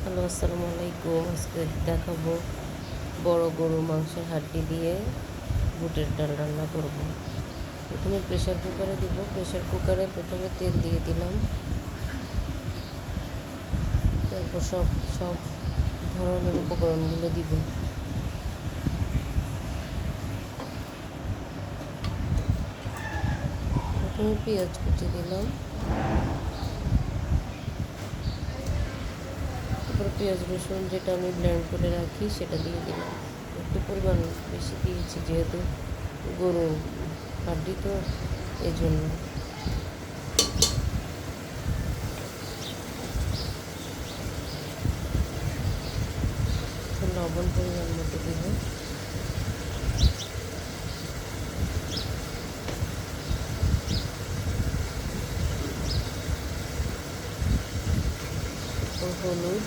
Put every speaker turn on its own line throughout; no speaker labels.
Hello, আসসালামু আলাইকুম। আজকে দেখাবো বড় গরুর মাংসের হাড্ডি দিয়ে বুটের ডাল রান্না করব। প্রথমে প্রেশার কুকারে দিব। প্রেশার কুকারে প্রথমে তেল দিয়ে দিলাম, তারপর সব সব ধরনের উপকরণগুলো দিব। প্রথমে পেঁয়াজ কুচি দিলাম, তারপর পেঁয়াজ রসুন যেটা আমি ব্লেন্ড করে রাখি সেটা দিয়ে দিলাম। একটু পরিমাণ বেশি দিয়েছি যেহেতু গরু হাড্ডি তো, এই জন্য। লবণ পরিমাণ মতো দিব। হলুদ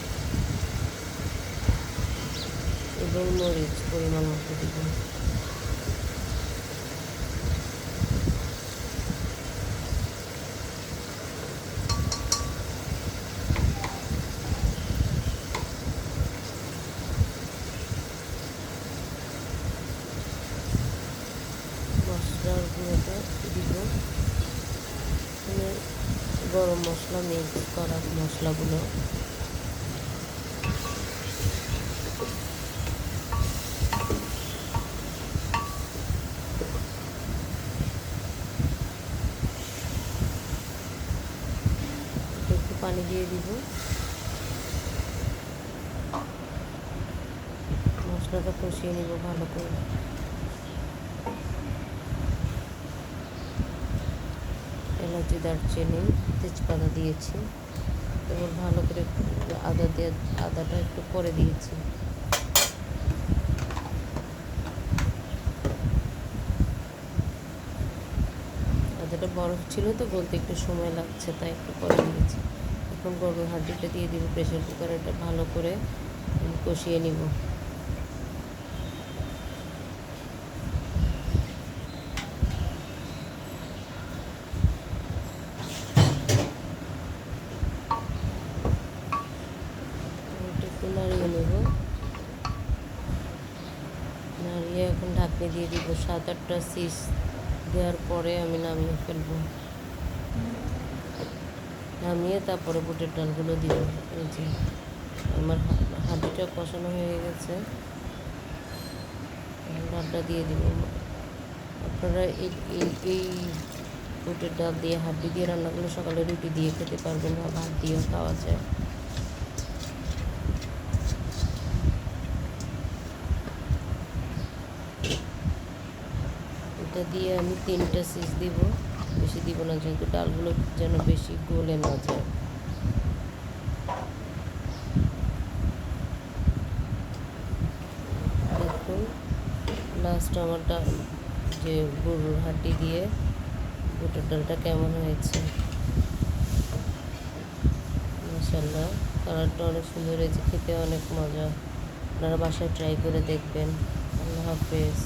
এবং মরিচ পরিমাণ মতো দিব। মশলার গুঁড়োটা দিব, গরম মশলা মিক্স করা মশলাগুলো। একটু পানি দিয়ে দিব। মশলাটা কষিয়ে নিব ভালো করে। এলাচি, দারচিনি, তেজপাতা দিয়েছি। এবার ভালো করে আদাটা একটু পরে দিয়েছি। আদাটা বরফ ছিল তো গলতে একটু সময় লাগছে, তাই একটু পরে দিয়েছি। এখন গরুর হাড্ডিটা দিয়ে দিব প্রেশার কুকারে। এটা ভালো করে কষিয়ে নিব। একটু নাড়িয়ে নেব। নাড়িয়ে এখন ঢাকনি দিয়ে দিব। 7-8টা সিস দেওয়ার পরে আমি নামিয়ে ফেলবো। নামিয়ে তারপরে বুটের ডালগুলো দিব। এই যে আমার হাঁড়িটা কষানো হয়ে গেছে, ডালটা দিয়ে দিব। আপনারা এই বুটের ডাল দিয়ে হাড্ডি দিয়ে রান্না করলে সকালে রুটি দিয়ে খেতে পারবেন বা ভাত দিয়েও খাওয়া যায়। এটা দিয়ে আমি 3টা সিস দিব, বেশি দিব না যেহেতু ডালগুলো যেন বেশি গলে না যায়। দেখুন লাস্ট আমার যে গরুর হাড্ডি দিয়ে বুটের ডালটা কেমন হয়েছে। মাশাআল্লাহ, কালারটা অনেক সুন্দর হয়েছে, খেতে অনেক মজা। আপনারা বাসায় ট্রাই করে দেখবেন। আল্লাহ হাফেজ।